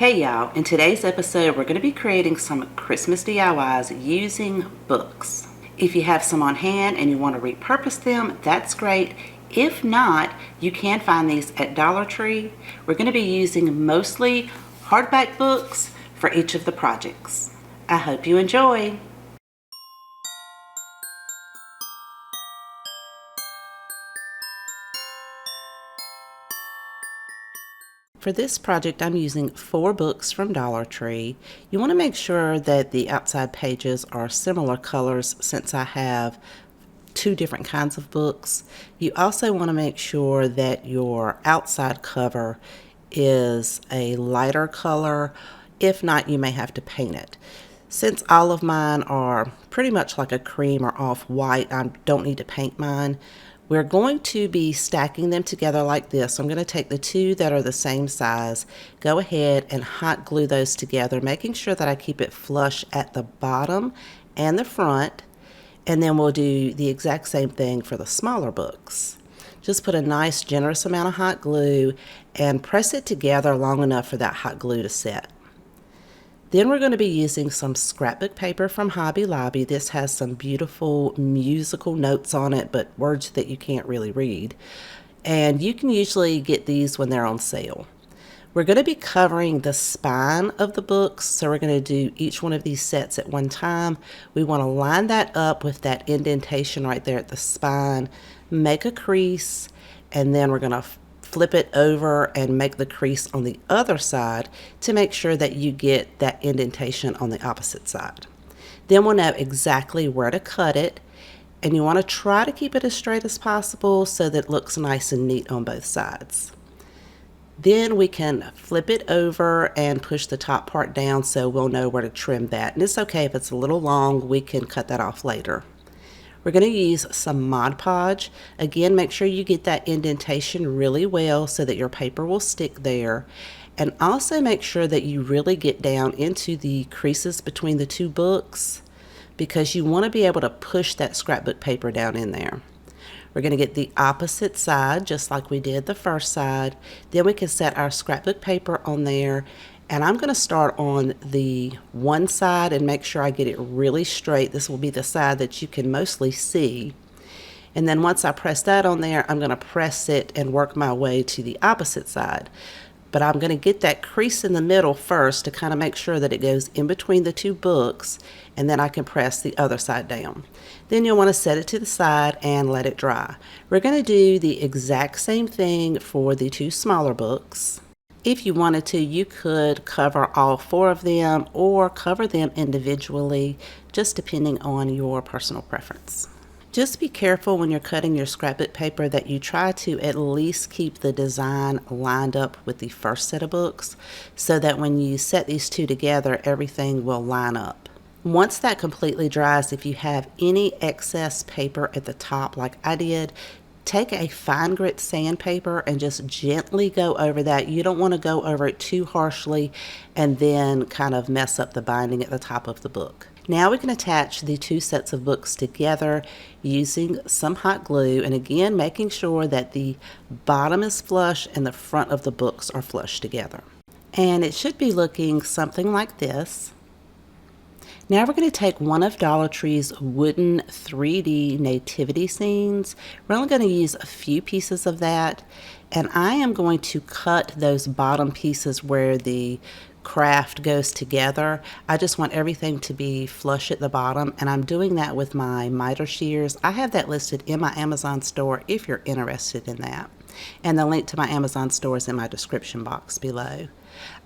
Hey y'all, in today's episode we're going to be creating some Christmas DIYs using books. If you have some on hand and you want to repurpose them, that's great. If not, you can find these at Dollar Tree. We're going to be using mostly hardback books for each of the projects. I hope you enjoy. For this project, I'm using 4 books from Dollar Tree. You want to make sure that the outside pages are similar colors since I have 2 different kinds of books. You also want to make sure that your outside cover is a lighter color. If not, you may have to paint it. Since all of mine are pretty much like a cream or off-white, I don't need to paint mine. We're going to be stacking them together like this. So I'm going to take the 2 that are the same size, go ahead and hot glue those together, making sure that I keep it flush at the bottom and the front. And then we'll do the exact same thing for the smaller books. Just put a nice generous amount of hot glue and press it together long enough for that hot glue to set. Then we're going to be using some scrapbook paper from Hobby Lobby. This has some beautiful musical notes on it, but words that you can't really read. And you can usually get these when they're on sale. We're going to be covering the spine of the books, so we're going to do each one of these sets at one time. We want to line that up with that indentation right there at the spine, make a crease, and then we're going to flip it over and make the crease on the other side to make sure that you get that indentation on the opposite side. Then we'll know exactly where to cut it, and you want to try to keep it as straight as possible so that it looks nice and neat on both sides. Then we can flip it over and push the top part down so we'll know where to trim that. And it's okay if it's a little long, we can cut that off later. We're going to use some Mod Podge. Again, make sure you get that indentation really well so that your paper will stick there. And also make sure that you really get down into the creases between the 2 books because you want to be able to push that scrapbook paper down in there. We're going to get the opposite side just like we did the first side. Then we can set our scrapbook paper on there. And I'm going to start on the one side and make sure I get it really straight. This will be the side that you can mostly see. And then once I press that on there, I'm going to press it and work my way to the opposite side. But I'm going to get that crease in the middle first to kind of make sure that it goes in between the 2 books, and then I can press the other side down. Then you'll want to set it to the side and let it dry. We're going to do the exact same thing for the 2 smaller books. If you wanted to, you could cover all 4 of them or cover them individually, just depending on your personal preference. Just be careful when you're cutting your scrapbook paper that you try to at least keep the design lined up with the first set of books so that when you set these 2 together, everything will line up. Once that completely dries, if you have any excess paper at the top like I did, take a fine grit sandpaper and just gently go over that. You don't want to go over it too harshly and then kind of mess up the binding at the top of the book. Now we can attach the 2 sets of books together using some hot glue, and again making sure that the bottom is flush and the front of the books are flush together. And it should be looking something like this. Now we're going to take one of Dollar Tree's wooden 3D nativity scenes. We're only going to use a few pieces of that, and I am going to cut those bottom pieces where the craft goes together. I just want everything to be flush at the bottom, and I'm doing that with my miter shears. I have that listed in my Amazon store if you're interested in that, and the link to my Amazon store is in my description box below.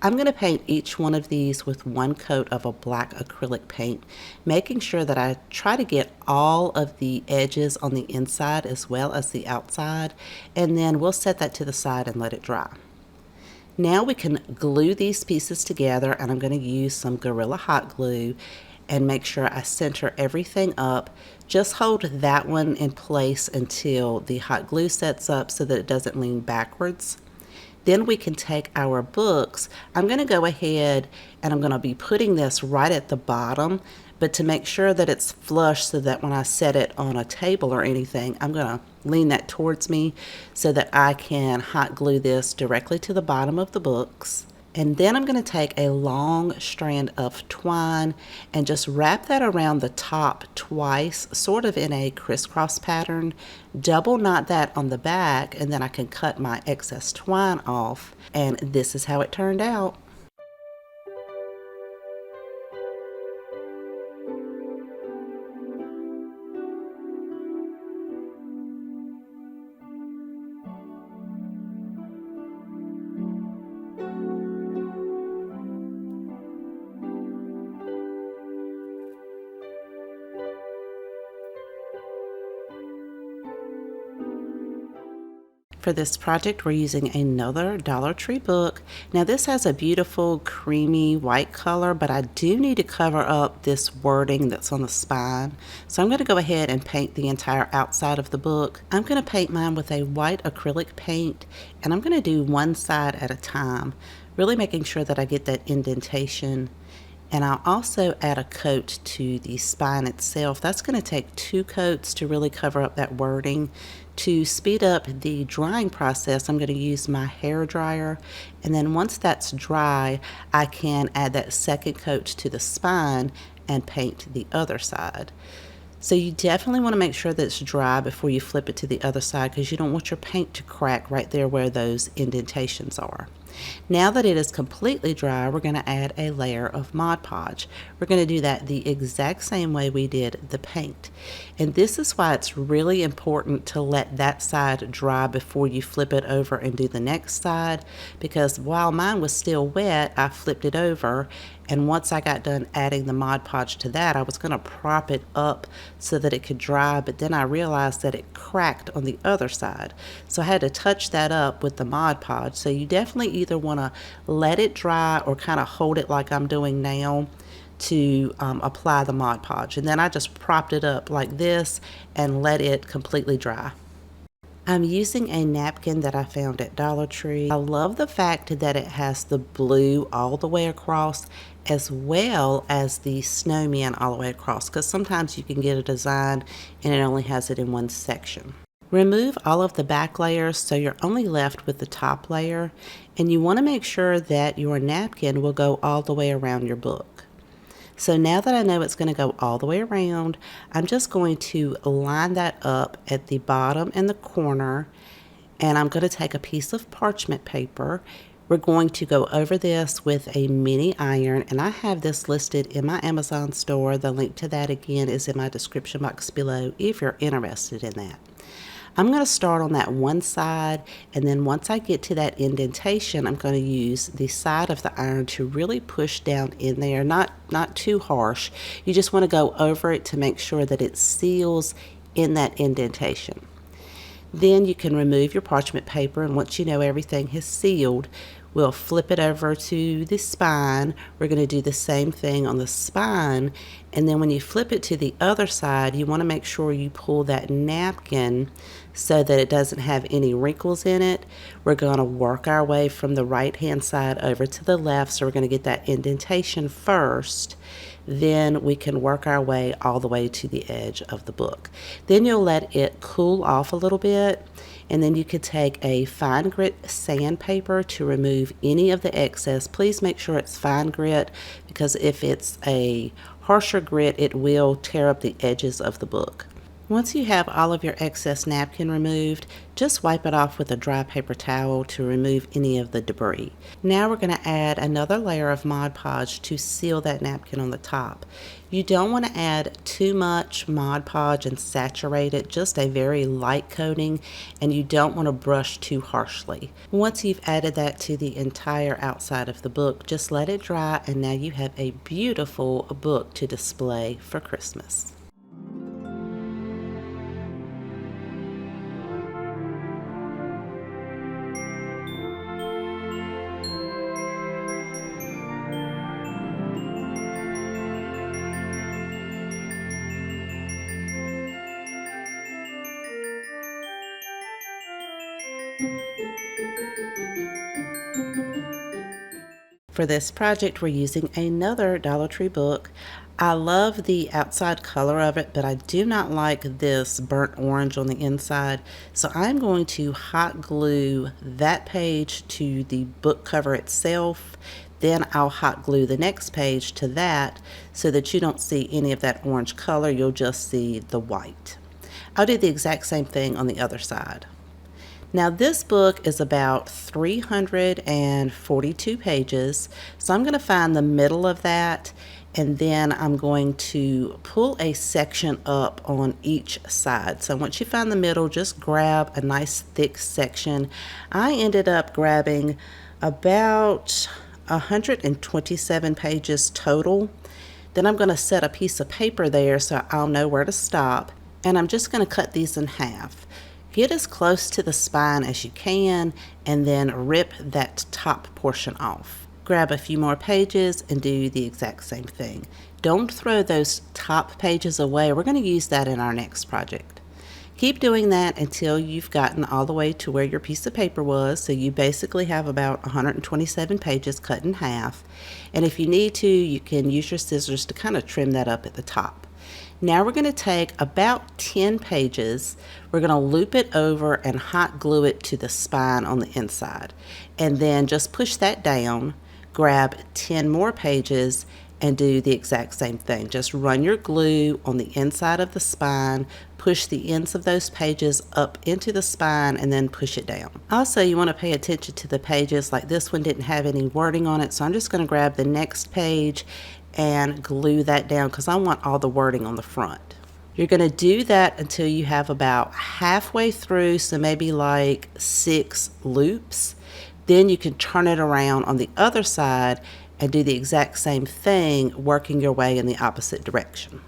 I'm going to paint each one of these with 1 coat of a black acrylic paint, making sure that I try to get all of the edges on the inside as well as the outside, and then we'll set that to the side and let it dry. Now we can glue these pieces together, and I'm going to use some Gorilla Hot Glue and make sure I center everything up. Just hold that one in place until the hot glue sets up so that it doesn't lean backwards. Then we can take our books. I'm going to go ahead and I'm going to be putting this right at the bottom, but to make sure that it's flush so that when I set it on a table or anything, I'm going to lean that towards me so that I can hot glue this directly to the bottom of the books. And then I'm going to take a long strand of twine and just wrap that around the top twice, sort of in a crisscross pattern. Double knot that on the back, and then I can cut my excess twine off. And this is how it turned out. For this project, we're using another Dollar Tree book. Now this has a beautiful creamy white color, but I do need to cover up this wording that's on the spine. So I'm going to go ahead and paint the entire outside of the book. I'm going to paint mine with a white acrylic paint, and I'm going to do one side at a time, really making sure that I get that indentation. And I'll also add a coat to the spine itself. That's going to take 2 coats to really cover up that wording. To speed up the drying process, I'm going to use my hair dryer, and then once that's dry, I can add that second coat to the spine and paint the other side. So you definitely want to make sure that it's dry before you flip it to the other side, because you don't want your paint to crack right there where those indentations are. Now that it is completely dry, we're going to add a layer of Mod Podge. We're going to do that the exact same way we did the paint. And this is why it's really important to let that side dry before you flip it over and do the next side, because while mine was still wet, I flipped it over, and once I got done adding the Mod Podge to that, I was going to prop it up so that it could dry, but then I realized that it cracked on the other side. So I had to touch that up with the Mod Podge. So you definitely either want to let it dry or kind of hold it like I'm doing now to apply the Mod Podge. And then I just propped it up like this and let it completely dry. I'm using a napkin that I found at Dollar Tree. I love the fact that it has the blue all the way across, as well as the snowman all the way across, because sometimes you can get a design and it only has it in one section. Remove all of the back layers so you're only left with the top layer, and you want to make sure that your napkin will go all the way around your book. So now that I know it's going to go all the way around, I'm just going to line that up at the bottom and the corner, and I'm going to take a piece of parchment paper. We're going to go over this with a mini iron, and I have this listed in my Amazon store. The link to that again is in my description box below if you're interested in that. I'm going to start on that one side, and then once I get to that indentation, I'm going to use the side of the iron to really push down in there, not too harsh. You just want to go over it to make sure that it seals in that indentation. Then you can remove your parchment paper, and once you know everything has sealed, we'll flip it over to the spine. We're going to do the same thing on the spine, and then when you flip it to the other side, you want to make sure you pull that napkin so that it doesn't have any wrinkles in it. We're going to work our way from the right hand side over to the left, so we're going to get that indentation first. Then we can work our way all the way to the edge of the book. Then you'll let it cool off a little bit, and then you could take a fine grit sandpaper to remove any of the excess. Please make sure it's fine grit, because if it's a harsher grit, it will tear up the edges of the book. Once you have all of your excess napkin removed, just wipe it off with a dry paper towel to remove any of the debris. Now we're going to add another layer of Mod Podge to seal that napkin on the top. You don't want to add too much Mod Podge and saturate it, just a very light coating, and you don't want to brush too harshly. Once you've added that to the entire outside of the book, just let it dry, and now you have a beautiful book to display for Christmas. For this project, we're using another Dollar Tree book. I love the outside color of it, but I do not like this burnt orange on the inside. So I'm going to hot glue that page to the book cover itself. Then I'll hot glue the next page to that so that you don't see any of that orange color. You'll just see the white. I'll do the exact same thing on the other side. Now this book is about 342 pages, so I'm going to find the middle of that, and then I'm going to pull a section up on each side. So once you find the middle, just grab a nice thick section. I ended up grabbing about 127 pages total. Then I'm going to set a piece of paper there so I'll know where to stop, and I'm just going to cut these in half. Get as close to the spine as you can and then rip that top portion off. Grab a few more pages and do the exact same thing. Don't throw those top pages away. We're going to use that in our next project. Keep doing that until you've gotten all the way to where your piece of paper was. So you basically have about 127 pages cut in half. And if you need to, you can use your scissors to kind of trim that up at the top. Now we're going to take about 10 pages, we're going to loop it over and hot glue it to the spine on the inside. And then just push that down, grab 10 more pages and do the exact same thing. Just run your glue on the inside of the spine, push the ends of those pages up into the spine and then push it down. Also, you want to pay attention to the pages, like this one didn't have any wording on it, so I'm just going to grab the next page and glue that down because I want all the wording on the front. You're going to do that until you have about halfway through, so maybe like 6 loops. Then you can turn it around on the other side and do the exact same thing, working your way in the opposite direction.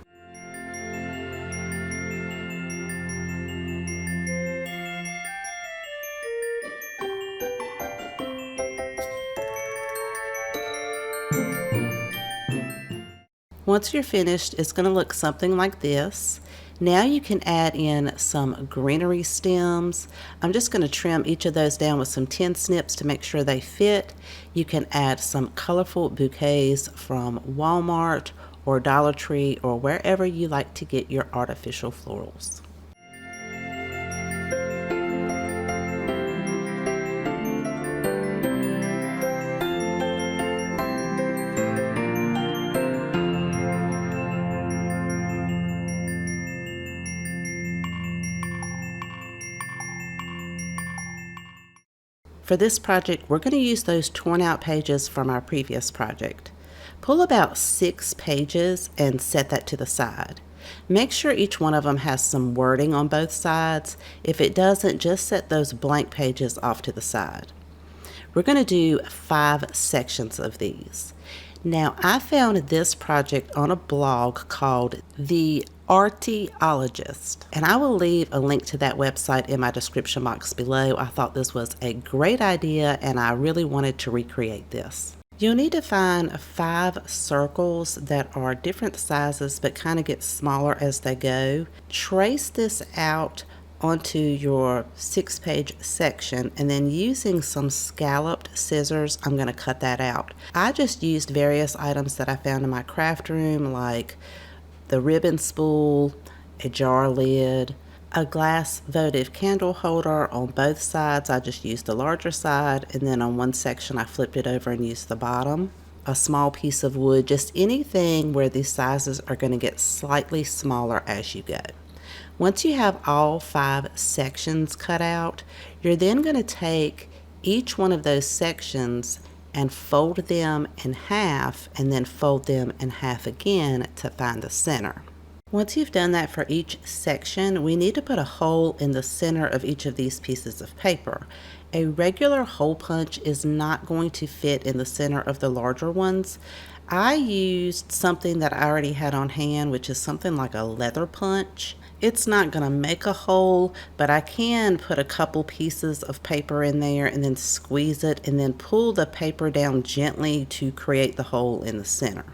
Once you're finished, it's going to look something like this. Now you can add in some greenery stems. I'm just going to trim each of those down with some tin snips to make sure they fit. You can add some colorful bouquets from Walmart or Dollar Tree or wherever you like to get your artificial florals. For this project, we're going to use those torn out pages from our previous project. Pull about 6 pages and set that to the side. Make sure each one of them has some wording on both sides. If it doesn't, just set those blank pages off to the side. We're going to do 5 sections of these. Now, I found this project on a blog called The Arteologist, and I will leave a link to that website in my description box below. I thought this was a great idea and I really wanted to recreate this. You'll need to find 5 circles that are different sizes but kind of get smaller as they go. Trace this out onto your 6-page section, and then using some scalloped scissors, I'm going to cut that out. I just used various items that I found in my craft room, like the ribbon spool, a jar lid, a glass votive candle holder. On both sides I just used the larger side, and then on one section I flipped it over and used the bottom. A small piece of wood, just anything where these sizes are going to get slightly smaller as you go. Once you have all 5 sections cut out, you're then going to take each one of those sections and fold them in half and then fold them in half again to find the center. Once you've done that for each section, we need to put a hole in the center of each of these pieces of paper. A regular hole punch is not going to fit in the center of the larger ones. I used something that I already had on hand, which is something like a leather punch. It's not going to make a hole, but I can put a couple pieces of paper in there and then squeeze it and then pull the paper down gently to create the hole in the center.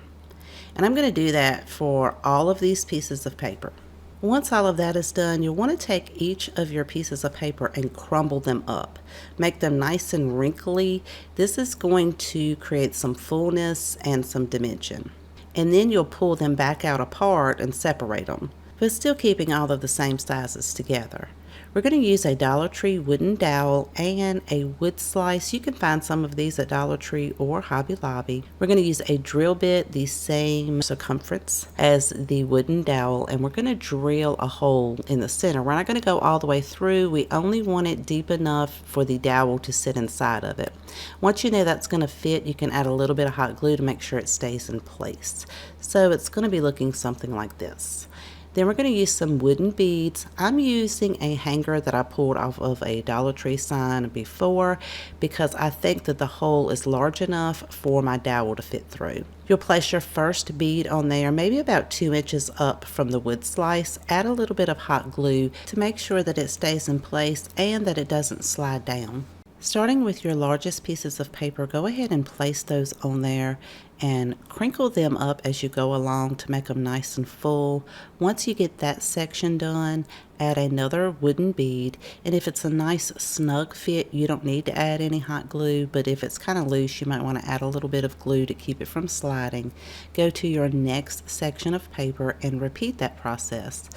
And I'm going to do that for all of these pieces of paper. Once all of that is done, you'll want to take each of your pieces of paper and crumble them up. Make them nice and wrinkly. This is going to create some fullness and some dimension. and then you'll pull them back out apart and separate them, but still keeping all of the same sizes together. We're going to use a Dollar Tree wooden dowel and a wood slice. You can find some of these at Dollar Tree or Hobby Lobby. We're going to use a drill bit the same circumference as the wooden dowel, and we're going to drill a hole in the center. We're not going to go all the way through. We only want it deep enough for the dowel to sit inside of it. Once you know that's going to fit, you can add a little bit of hot glue to make sure it stays in place. So it's going to be looking something like this. Then we're going to use some wooden beads. I'm using a hanger that I pulled off of a Dollar Tree sign before because I think that the hole is large enough for my dowel to fit through. You'll place your first bead on there, maybe about 2 inches up from the wood slice. Add a little bit of hot glue to make sure that it stays in place and that it doesn't slide down. Starting with your largest pieces of paper, go ahead and place those on there and crinkle them up as you go along to make them nice and full. Once you get that section done, add another wooden bead, and if it's a nice snug fit, you don't need to add any hot glue, but if it's kind of loose, you might want to add a little bit of glue to keep it from sliding. Go to your next section of paper and repeat that process.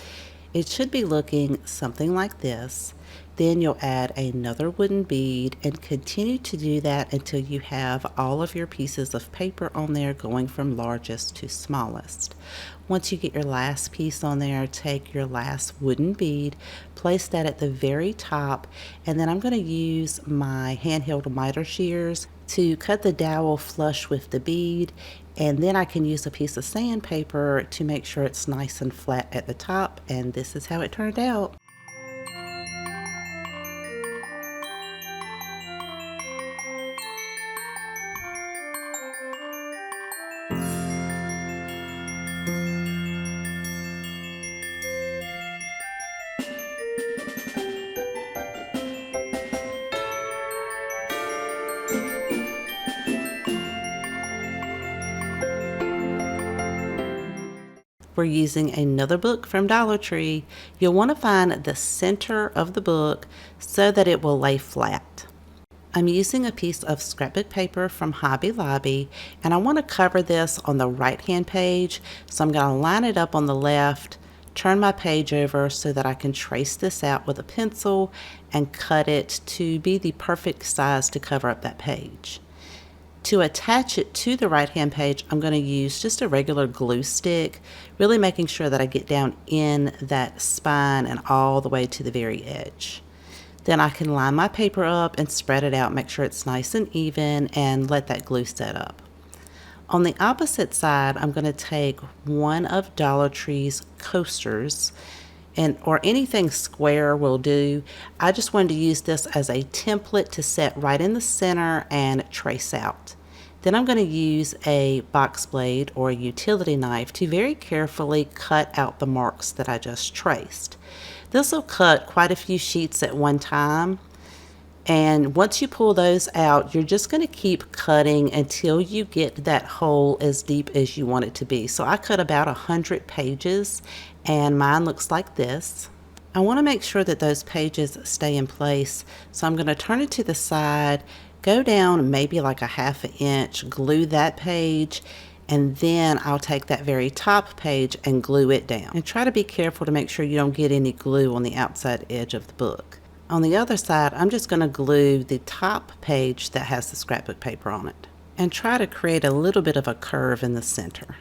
It should be looking something like this. Then you'll add another wooden bead and continue to do that until you have all of your pieces of paper on there going from largest to smallest. Once you get your last piece on there, take your last wooden bead, place that at the very top, and then I'm going to use my handheld miter shears to cut the dowel flush with the bead, and then I can use a piece of sandpaper to make sure it's nice and flat at the top, and this is how it turned out. We're using another book from Dollar Tree. You'll want to find the center of the book so that it will lay flat. I'm using a piece of scrapbook paper from Hobby Lobby, and I want to cover this on the right hand page, so I'm going to line it up on the left, turn my page over so that I can trace this out with a pencil and cut it to be the perfect size to cover up that page. To attach it to the right hand page, I'm going to use just a regular glue stick, really making sure that I get down in that spine and all the way to the very edge. Then I can line my paper up and spread it out, make sure it's nice and even, and let that glue set up. On the opposite side, I'm going to take one of Dollar Tree's coasters, or anything square will do. I just wanted to use this as a template to set right in the center and trace out. Then I'm going to use a box blade or a utility knife to very carefully cut out the marks that I just traced. This will cut quite a few sheets at one time, and once you pull those out, you're just going to keep cutting until you get that hole as deep as you want it to be. So I cut about 100 pages, and mine looks like this. I want to make sure that those pages stay in place, so I'm going to turn it to the side, go down maybe like a ½ inch, glue that page, and then I'll take that very top page and glue it down. And try to be careful to make sure you don't get any glue on the outside edge of the book. On the other side, I'm just going to glue the top page that has the scrapbook paper on it, and try to create a little bit of a curve in the center.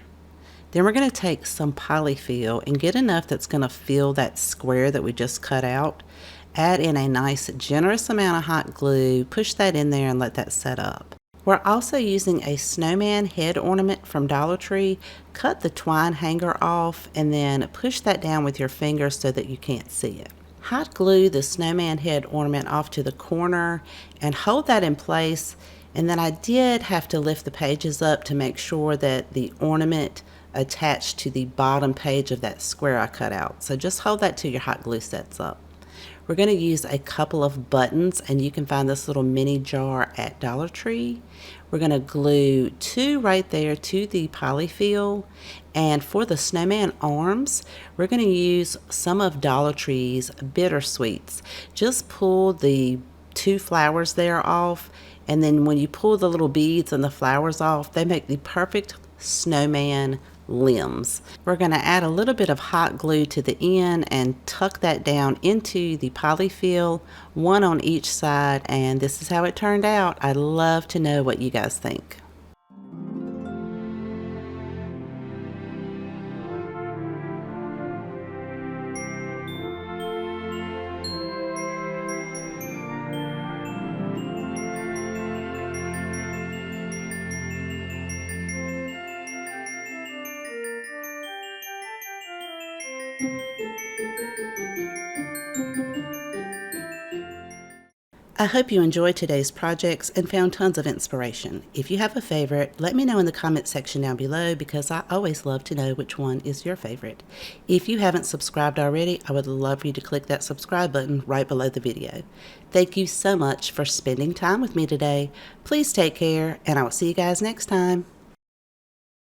Then we're going to take some polyfill and get enough that's going to fill that square that we just cut out. Add in a nice generous amount of hot glue, push that in there and let that set up. We're also using a snowman head ornament from Dollar Tree. Cut the twine hanger off and then push that down with your finger so that you can't see it. Hot glue the snowman head ornament off to the corner and hold that in place, and then I did have to lift the pages up to make sure that the ornament attached to the bottom page of that square I cut out. So just hold that till your hot glue sets up. We're going to use a couple of buttons, and you can find this little mini jar at Dollar Tree. We're going to glue 2 right there to the polyfill, and for the snowman arms, we're going to use some of Dollar Tree's bittersweets. Just pull the 2 flowers there off, and then when you pull the little beads and the flowers off, they make the perfect snowman limbs. We're going to add a little bit of hot glue to the end and tuck that down into the polyfill, one on each side, and this is how it turned out. I'd love to know what you guys think. I hope you enjoyed today's projects and found tons of inspiration. If you have a favorite, let me know in the comment section down below because I always love to know which one is your favorite. If you haven't subscribed already, I would love for you to click that subscribe button right below the video. Thank you so much for spending time with me today. Please take care, and I will see you guys next time.